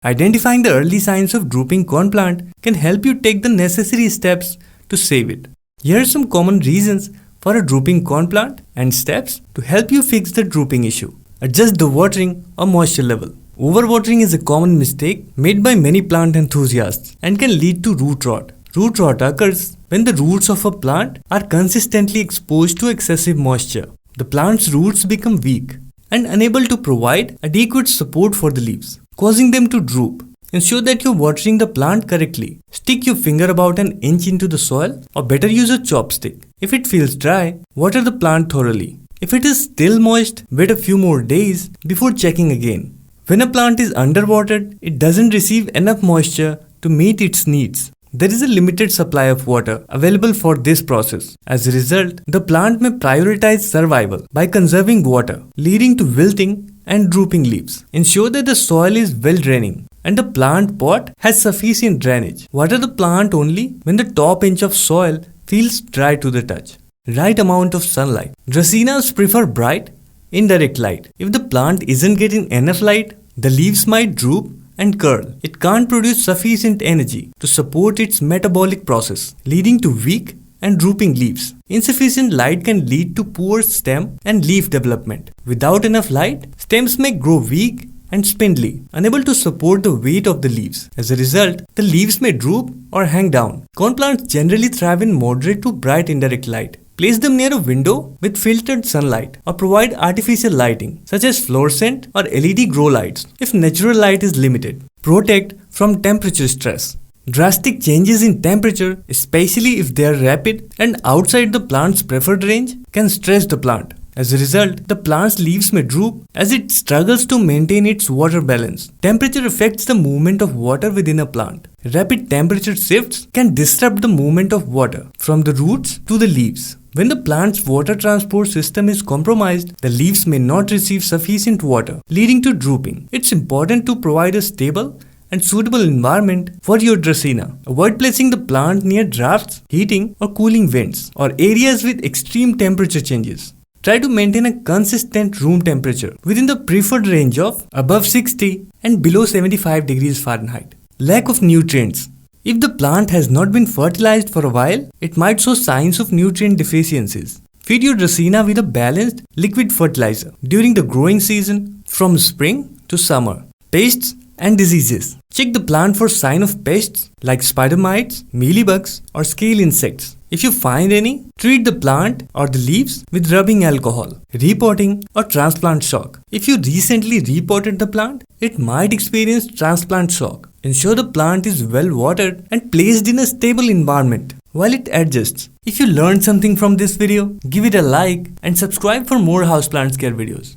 Identifying the early signs of drooping corn plant can help you take the necessary steps to save it. Here are some common reasons for a drooping corn plant and steps to help you fix the drooping issue. Adjust the watering or moisture level. Overwatering is a common mistake made by many plant enthusiasts and can lead to root rot. Root rot occurs when the roots of a plant are consistently exposed to excessive moisture. The plant's roots become weak and unable to provide adequate support for the leaves, causing them to droop. Ensure that you're watering the plant correctly. Stick your finger about an inch into the soil, or better use a chopstick. If it feels dry, water the plant thoroughly. If it is still moist, wait a few more days before checking again. When a plant is underwatered, it doesn't receive enough moisture to meet its needs. There is a limited supply of water available for this process. As a result, the plant may prioritize survival by conserving water, leading to wilting and drooping leaves. Ensure that the soil is well draining and the plant pot has sufficient drainage. Water the plant only when the top inch of soil feels dry to the touch. Right amount of sunlight. Dracaenas prefer bright, indirect light. If the plant isn't getting enough light, the leaves might droop and curl. It can't produce sufficient energy to support its metabolic process, leading to weak and drooping leaves. Insufficient light can lead to poor stem and leaf development. Without enough light, stems may grow weak and spindly, unable to support the weight of the leaves. As a result, the leaves may droop or hang down. Corn plants generally thrive in moderate to bright indirect light. Place them near a window with filtered sunlight, or provide artificial lighting such as fluorescent or LED grow lights if natural light is limited. Protect from temperature stress. Drastic changes in temperature, especially if they are rapid and outside the plant's preferred range, can stress the plant. As a result, the plant's leaves may droop as it struggles to maintain its water balance. Temperature affects the movement of water within a plant. Rapid temperature shifts can disrupt the movement of water from the roots to the leaves. When the plant's water transport system is compromised, the leaves may not receive sufficient water, leading to drooping. It's important to provide a stable and suitable environment for your Dracaena. Avoid placing the plant near drafts, heating or cooling vents, or areas with extreme temperature changes. Try to maintain a consistent room temperature within the preferred range of above 60 and below 75 degrees Fahrenheit. Lack of nutrients. If the plant has not been fertilized for a while, it might show signs of nutrient deficiencies. Feed your Dracaena with a balanced liquid fertilizer during the growing season from spring to summer. Pests and diseases. Check the plant for sign of pests like spider mites, mealybugs or scale insects. If you find any, treat the plant or the leaves with rubbing alcohol, repotting or transplant shock. If you recently repotted the plant, it might experience transplant shock. Ensure the plant is well watered and placed in a stable environment while it adjusts. If you learned something from this video, give it a like and subscribe for more houseplants care videos.